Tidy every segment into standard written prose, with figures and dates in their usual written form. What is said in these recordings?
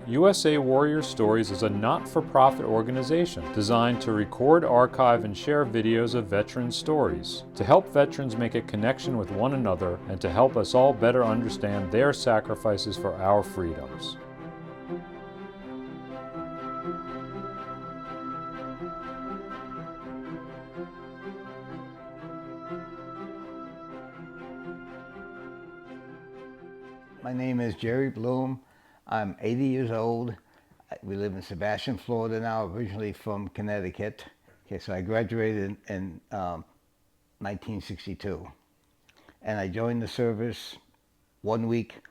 USA Warrior Stories is a not-for-profit organization designed to record, archive, and share videos of veteran stories, to help veterans make a connection with one another, and to help us all better understand their sacrifices for our freedoms. My name is Jerry Blum. I'm 80 years old. We live in Sebastian, Florida now, originally from Connecticut. Okay, so I graduated in 1962. And I joined the service 1 week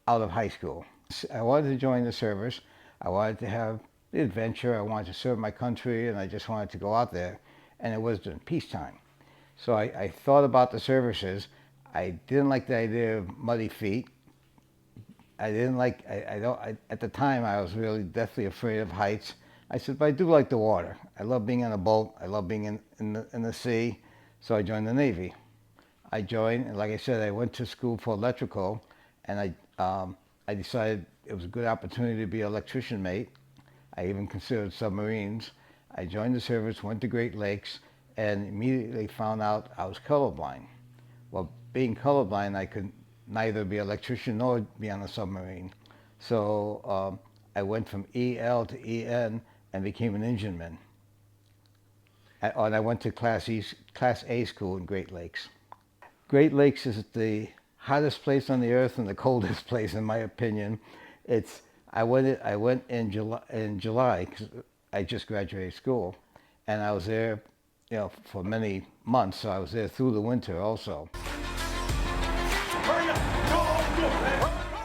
out of high school. I wanted to join the service. I wanted to have the adventure. I wanted to serve my country, and I just wanted to go out there. And it was during peacetime. So I thought about the services. I didn't like the idea of muddy feet. I didn't like, at the time I was really deathly afraid of heights. I said, but I do like the water. I love being on a boat. I love being in the sea. So I joined the Navy. I joined, and like I said, I went to school for electrical, and I decided it was a good opportunity to be an electrician mate. I even considered submarines. I joined the service, went to Great Lakes, and immediately found out I was colorblind. Well, being colorblind, I could neither be an electrician nor be on a submarine. So I went from EL to EN and became an engineman. And I went to Class A school in Great Lakes. Great Lakes is the hottest place on the earth and the coldest place, in my opinion. I went in July because I just graduated school, and I was there, for many months. So I was there through the winter also.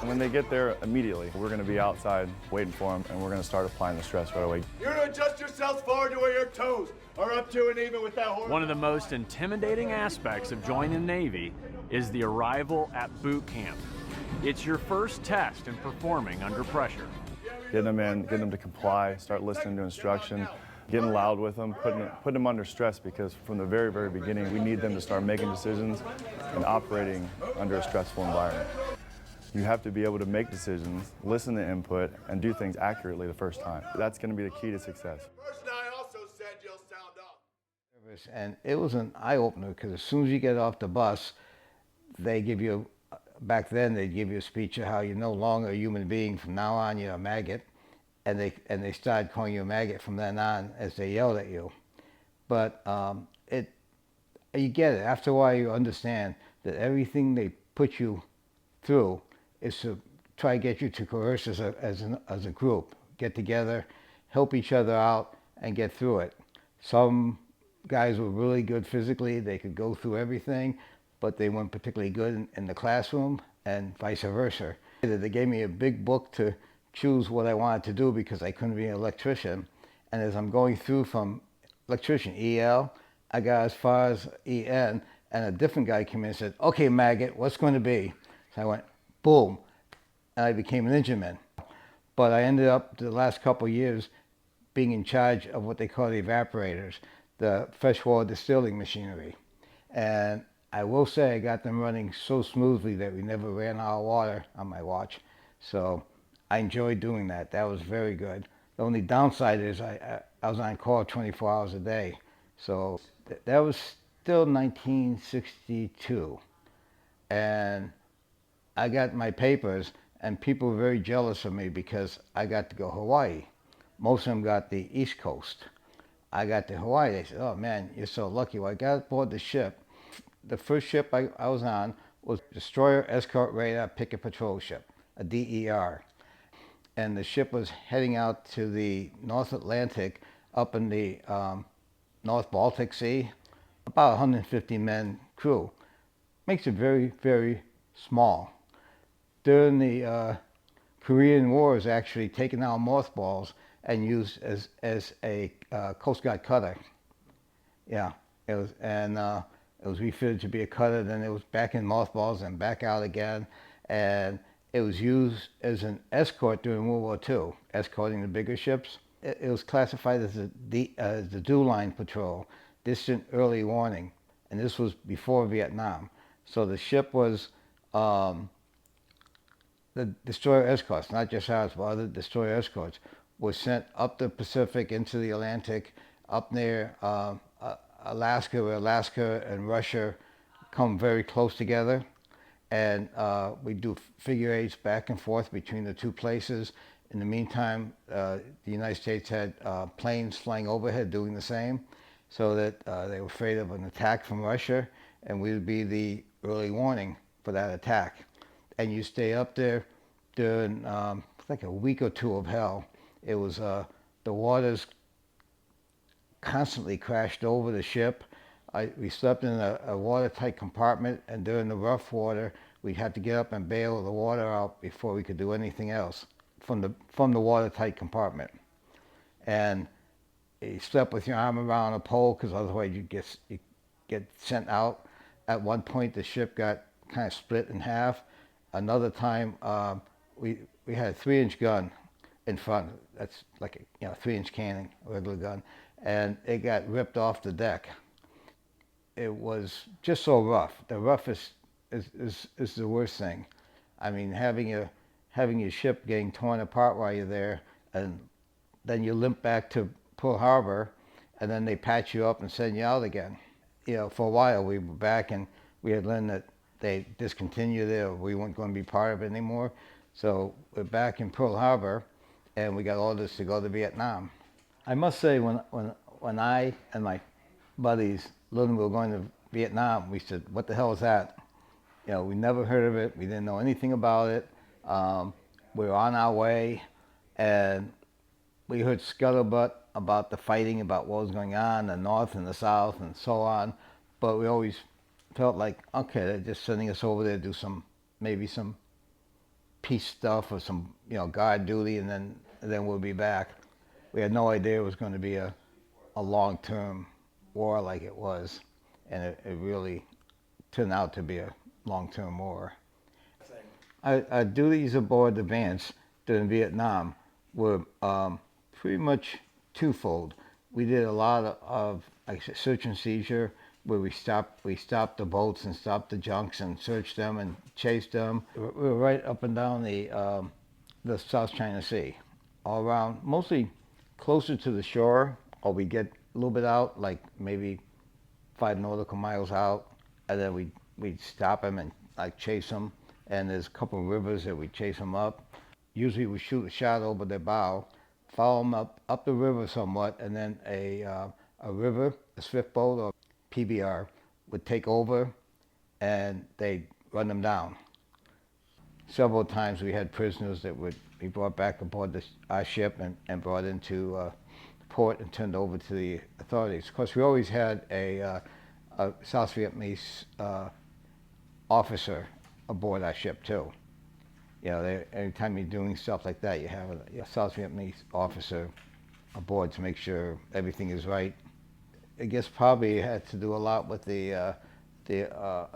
When they get there immediately, we're going to be outside waiting for them, and we're going to start applying the stress right away. You're to adjust yourselves forward to where your toes are up to and even with that horse. One of the most intimidating aspects of joining the Navy is the arrival at boot camp. It's your first test in performing under pressure. Getting them in, getting them to comply, start listening to instruction, getting loud with them, putting them under stress, because from the very, very beginning, we need them to start making decisions and operating under a stressful environment. You have to be able to make decisions, listen to input, and do things accurately the first time. That's going to be the key to success. First night also said you'll sound off. And it was an eye-opener, because as soon as you get off the bus, they give you, back then they'd give you a speech of how you're no longer a human being. From now on, you're a maggot. And they started calling you a maggot from then on as they yelled at you. But you get it. After a while, you understand that everything they put you through is to try to get you to coerce as a group, get together, help each other out, and get through it. Some guys were really good physically; they could go through everything, but they weren't particularly good in the classroom, and vice versa. They gave me a big book to choose what I wanted to do because I couldn't be an electrician. And as I'm going through from electrician, EL, I got as far as EN, and a different guy came in and said, "Okay, maggot, what's going to be?" So I went, boom, and I became an engineman. But I ended up, the last couple of years, being in charge of what they call the evaporators, the freshwater distilling machinery. And I will say I got them running so smoothly that we never ran out of water on my watch. So I enjoyed doing that. That was very good. The only downside is I was on call 24 hours a day. So that was still 1962. And I got my papers, and people were very jealous of me because I got to go Hawaii. Most of them got the East Coast. I got to Hawaii. They said, "Oh man, you're so lucky." Well, I got aboard the ship. The first ship I was on was Destroyer Escort Radar Picket Patrol Ship, a DER. And the ship was heading out to the North Atlantic up in the North Baltic Sea. About 150 men crew. Makes it very, very small. During the Korean War, is actually taken out mothballs and used as a Coast Guard cutter. Yeah, it was, and it was refitted to be a cutter. Then it was back in mothballs and back out again, and it was used as an escort during World War II, escorting the bigger ships. It was classified as the Dewline Patrol, distant early warning, and this was before Vietnam. So the ship was the destroyer escorts, not just ours, but other destroyer escorts, were sent up the Pacific into the Atlantic, up near Alaska, where Alaska and Russia come very close together. And we do figure eights back and forth between the two places. In the meantime, the United States had planes flying overhead doing the same, so that they were afraid of an attack from Russia, and we would be the early warning for that attack. And you stay up there during like a week or two of hell. It was the waters constantly crashed over the ship. We slept in a watertight compartment, and during the rough water, we had to get up and bail the water out before we could do anything else from the watertight compartment. And you slept with your arm around a pole, because otherwise you get sent out. At one point, the ship got kind of split in half. Another time, we had a 3-inch gun in front. That's like a 3-inch cannon, a regular gun, and it got ripped off the deck. It was just so rough. The roughest is the worst thing. I mean, having your ship getting torn apart while you're there, and then you limp back to Pearl Harbor, and then they patch you up and send you out again. For a while we were back, and we had learned that they discontinued it, or we weren't going to be part of it anymore. So we're back in Pearl Harbor, and we got orders to go to Vietnam. I must say, when I and my buddies learned we were going to Vietnam, we said, "What the hell is that?" We never heard of it. We didn't know anything about it. We were on our way, and we heard scuttlebutt about the fighting, about what was going on, the North and the South and so on. But we always felt like, okay, they're just sending us over there to do maybe some peace stuff or some, guard duty, and then we'll be back. We had no idea it was going to be a long-term war like it was, and it really turned out to be a long-term war. Our duties aboard the Vance during Vietnam were pretty much twofold. We did a lot of search and seizure, where we stopped the boats and stopped the junks and searched them and chased them. We were right up and down the South China Sea, all around, mostly closer to the shore, or we get a little bit out, like maybe 5 nautical miles out, and then we'd stop them and chase them. And there's a couple of rivers that we chase them up. Usually we shoot a shot over their bow, follow them up the river somewhat, and then a swift boat or PBR would take over, and they'd run them down. Several times we had prisoners that would be brought back aboard our ship and brought into port and turned over to the authorities. Of course, we always had a South Vietnamese officer aboard our ship too. Anytime you're doing stuff like that, you have a South Vietnamese officer aboard to make sure everything is right. I guess probably it had to do a lot with the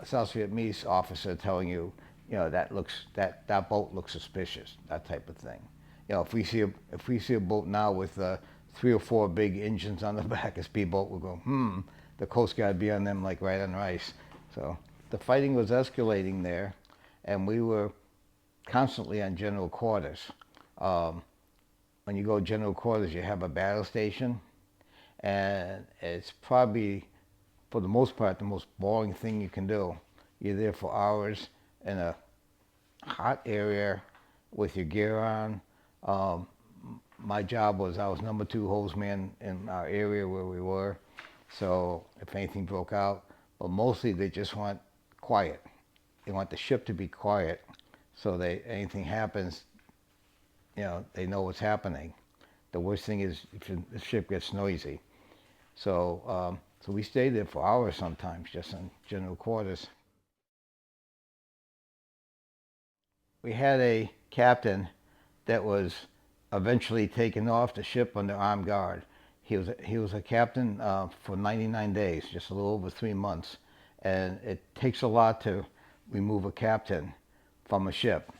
South Vietnamese officer telling you, that boat looks suspicious, that type of thing. If we see a boat now with 3 or 4 big engines on the back, a speedboat, we'll go, the Coast Guard be on them like right on rice. So the fighting was escalating there, and we were constantly on general quarters. When you go general quarters, you have a battle station, and it's probably, for the most part, the most boring thing you can do. You're there for hours in a hot area with your gear on. My job was, I was number 2 hosman in our area where we were, so if anything broke out, but mostly they just want quiet. They want the ship to be quiet, so anything happens, they know what's happening. The worst thing is if the ship gets noisy. So we stayed there for hours sometimes, just in general quarters. We had a captain that was eventually taken off the ship under armed guard. He was a captain for 99 days, just a little over 3 months. And it takes a lot to remove a captain from a ship.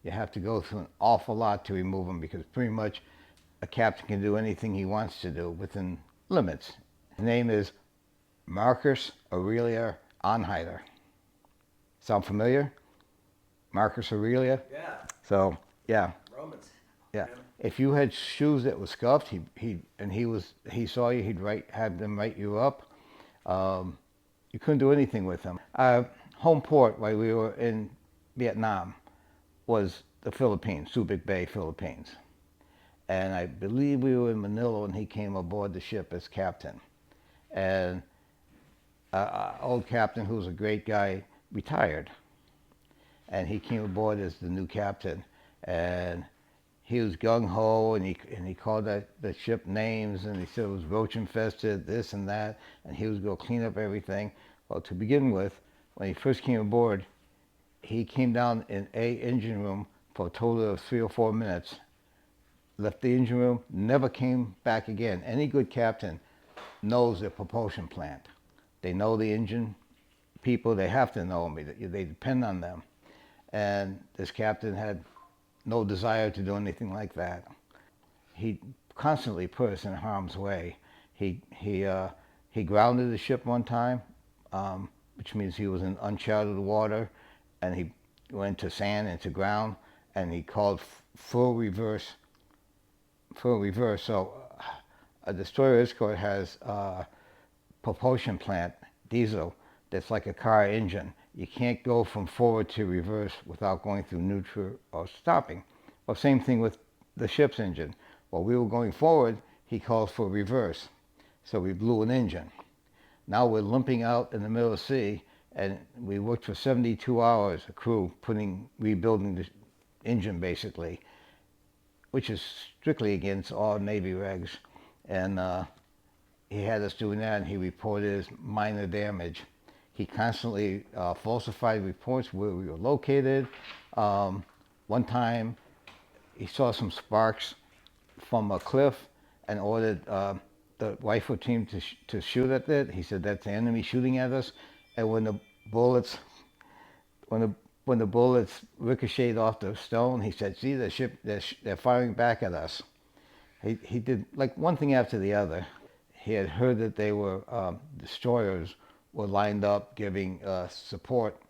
You have to go through an awful lot to remove him, because pretty much a captain can do anything he wants to do within limits. His name is Marcus Aurelius Arnheiter. Sound familiar? Marcus Aurelius? Yeah. So yeah, Romans. yeah. If you had shoes that were scuffed, he saw you, have them write you up. You couldn't do anything with them. Our home port while we were in Vietnam was the Philippines, Subic Bay, Philippines. And I believe we were in Manila when he came aboard the ship as captain. And our old captain, who was a great guy, retired. And he came aboard as the new captain. And he was gung-ho, and he called the ship names, and he said it was roach infested, this and that, and he was going to clean up everything. Well, to begin with, when he first came aboard, he came down in a engine room for a total of 3 or 4 minutes, left the engine room, never came back again. Any good captain knows the propulsion plant. They know the engine people, they have to know them, they depend on them. And this captain had no desire to do anything like that. He constantly put us in harm's way. He grounded the ship one time, which means he was in uncharted water, and he went to sand and to ground, and he called full reverse. So a destroyer escort has a propulsion plant, diesel, that's like a car engine. You can't go from forward to reverse without going through neutral or stopping. Well, same thing with the ship's engine. While we were going forward, he calls for reverse. So we blew an engine. Now we're limping out in the middle of the sea, and we worked for 72 hours, a crew, rebuilding the engine basically, which is strictly against all Navy regs. And he had us doing that, and he reported as minor damage. He constantly falsified reports where we were located. One time, he saw some sparks from a cliff and ordered the rifle team to shoot at it. He said, that's the enemy shooting at us. And when the bullets ricocheted off the stone, he said, see, the ship, they're firing back at us. He did like one thing after the other. He had heard that they were destroyers were lined up giving support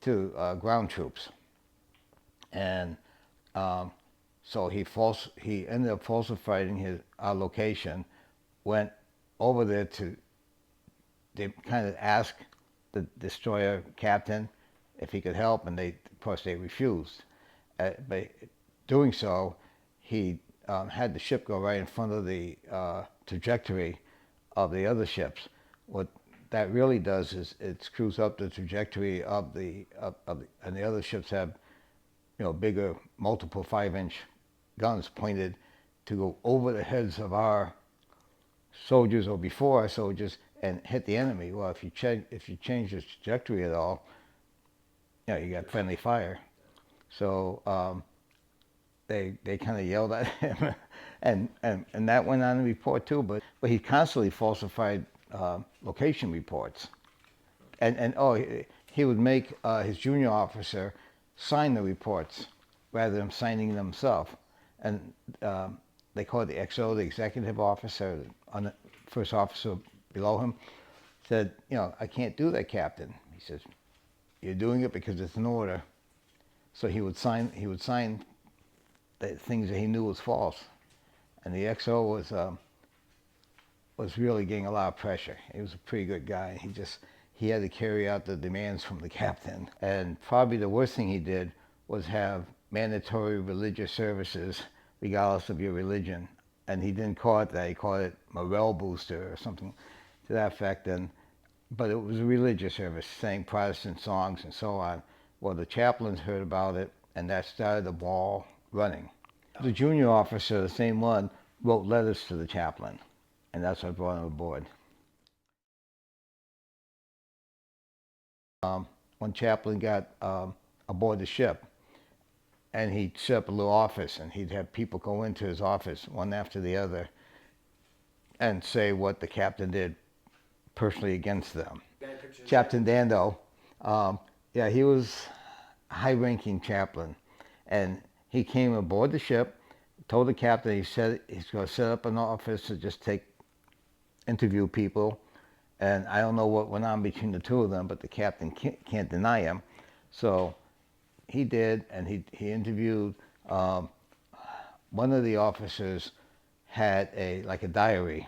to ground troops. And so he ended up falsifying our location, went over there they kind of asked the destroyer captain if he could help, and of course they refused. By doing so, he had the ship go right in front of the trajectory of the other ships. What that really does is it screws up the trajectory of and the other ships have, bigger, multiple 5-inch guns pointed to go over the heads of our soldiers or before our soldiers and hit the enemy. Well, if you change the trajectory at all, you got friendly fire. So they kind of yelled at him, and that went on the report too. But he constantly falsified location reports, and he would make his junior officer sign the reports rather than signing them himself. And they call it the XO, the executive officer, on the first officer below him, said, I can't do that, Captain. He says, you're doing it because it's an order. So he would sign the things that he knew was false. And the XO was really getting a lot of pressure. He was a pretty good guy. He had to carry out the demands from the captain. And probably the worst thing he did was have mandatory religious services regardless of your religion. And he didn't call it that. He called it morale booster or something to that effect. But it was a religious service, sang Protestant songs and so on. Well, the chaplains heard about it, and that started the ball running. The junior officer, the same one, wrote letters to the chaplain, and that's what brought him aboard. One chaplain got aboard the ship, and he set up a little office, and he'd have people go into his office one after the other and say what the captain did personally against them. Captain Dando, he was a high-ranking chaplain, and he came aboard the ship, told the captain he's going to set up an office to just interview people, and I don't know what went on between the two of them, but the captain can't deny him. So he did, and he interviewed one of the officers had like a diary,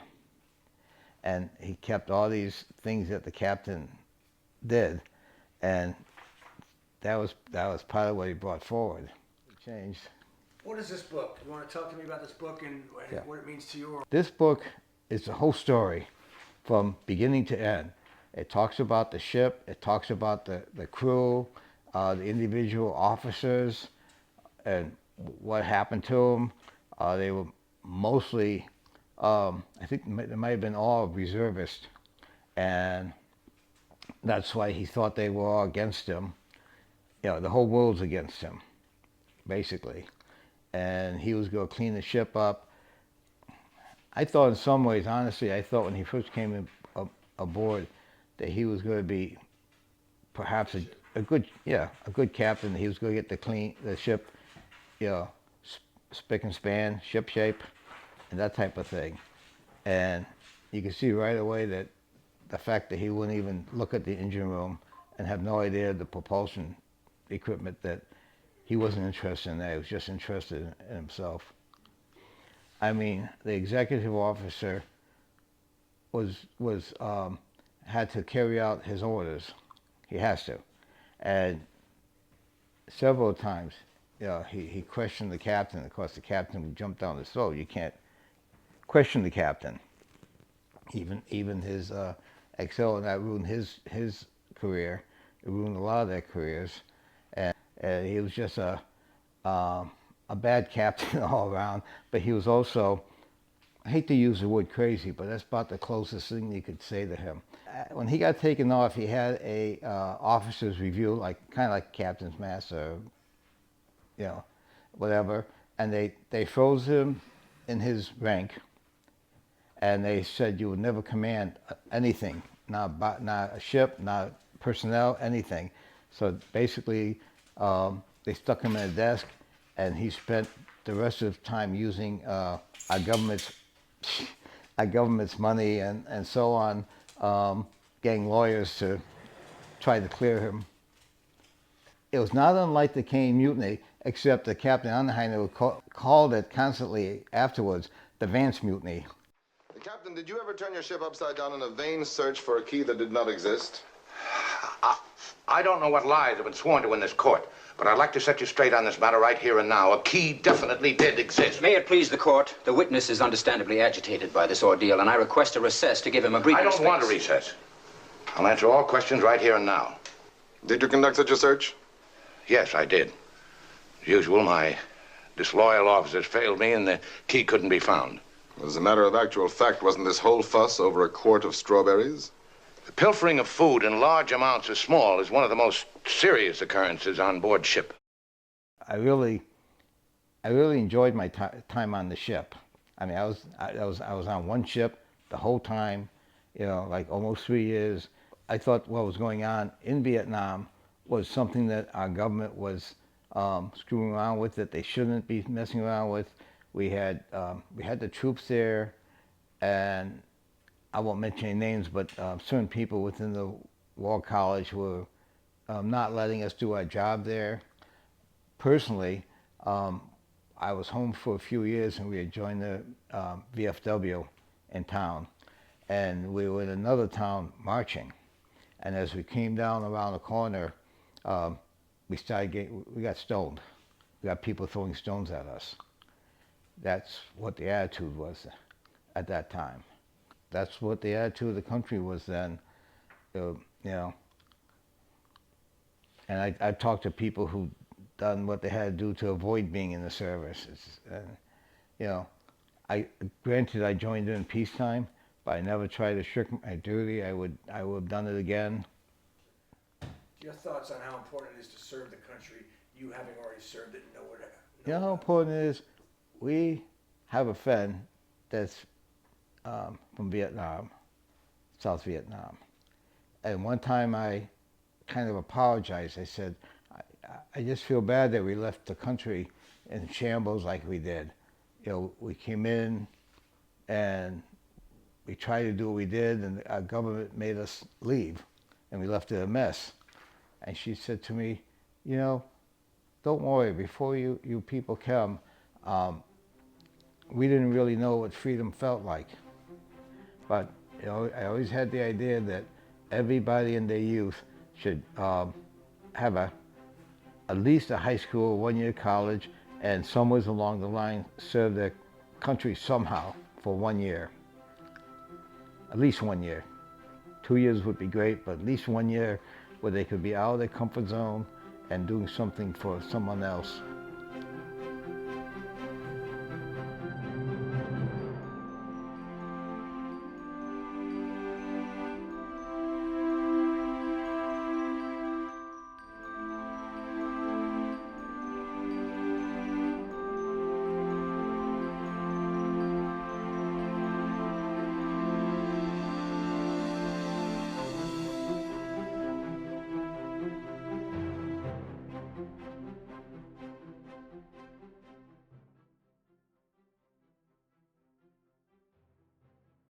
and he kept all these things that the captain did, and that was part of what he brought forward. It changed. What is this book? You want to talk to me about this book and what it means to you? This book is the whole story from beginning to end. It talks about the ship, it talks about the crew, the individual officers, and what happened to them. They were mostly, I think they might have been all reservists, and that's why he thought they were all against him. You know, the whole world's against him, basically. And he was going to clean the ship up. I thought in some ways, honestly, I thought when he first came aboard that he was going to be perhaps a good captain. He was going to get the ship, you know, spick and span, ship shape, and that type of thing. And you can see right away that the fact that he wouldn't even look at the engine room and have no idea the propulsion equipment, that he wasn't interested in that. He was just interested in himself. I mean, the executive officer had to carry out his orders. He has to. And several times, you know, he questioned the captain. Of course, the captain would jump down his throat. You can't question the captain. Even his Excel, and that ruined his career. It ruined a lot of their careers. And he was just a bad captain all around. But he was also, I hate to use the word crazy, but that's about the closest thing you could say to him. When he got taken off, he had a officer's review, kind of like captain's mast, or you know, whatever. And they froze him in his rank, and they said you would never command anything, not a ship, not personnel, anything. So basically, they stuck him in a desk, and he spent the rest of the time using our government's money and so on, getting lawyers to try to clear him. It was not unlike the Caine Mutiny, except that Captain Arnheiter called it constantly afterwards the Vance Mutiny. Captain, did you ever turn your ship upside down in a vain search for a key that did not exist? I don't know what lies have been sworn to in this court, but I'd like to set you straight on this matter right here and now. A key definitely did exist. May it please the court, the witness is understandably agitated by this ordeal, and I request a recess to give him a breathing space. I don't want a recess. I'll answer all questions right here and now. Did you conduct such a search? Yes, I did. As usual, my disloyal officers failed me and the key couldn't be found. As a matter of actual fact, wasn't this whole fuss over a quart of strawberries? The pilfering of food in large amounts of small is one of the most serious occurrences on board ship. I really enjoyed my time on the ship. I mean, I was on one ship the whole time, you know, like almost 3 years. I thought what was going on in Vietnam was something that our government was screwing around with, that they shouldn't be messing around with. We had the troops there, and I won't mention any names, but certain people within the War College were not letting us do our job there. Personally, I was home for a few years, and we had joined the VFW in town, and we were in another town marching. And as we came down around the corner, we got stoned. We got people throwing stones at us. That's what the attitude was at that time. That's what the attitude of the country was then, you know. And I've talked to people who done what they had to do to avoid being in the service. And, you know, granted I joined in peacetime, but I never tried to shirk my duty. I would have done it again. Your thoughts on how important it is to serve the country, you having already served it and know what You know how important it is? We have a friend that's from Vietnam, South Vietnam. And one time I kind of apologized. I said, I just feel bad that we left the country in shambles like we did. You know, we came in and we tried to do what we did, and our government made us leave, and we left it a mess. And she said to me, you know, don't worry, before you people come, we didn't really know what freedom felt like. But you know, I always had the idea that everybody in their youth should have at least a high school, 1-year college, and somewhere along the line serve their country somehow for 1 year. At least 1 year. 2 years would be great, but at least 1 year where they could be out of their comfort zone and doing something for someone else.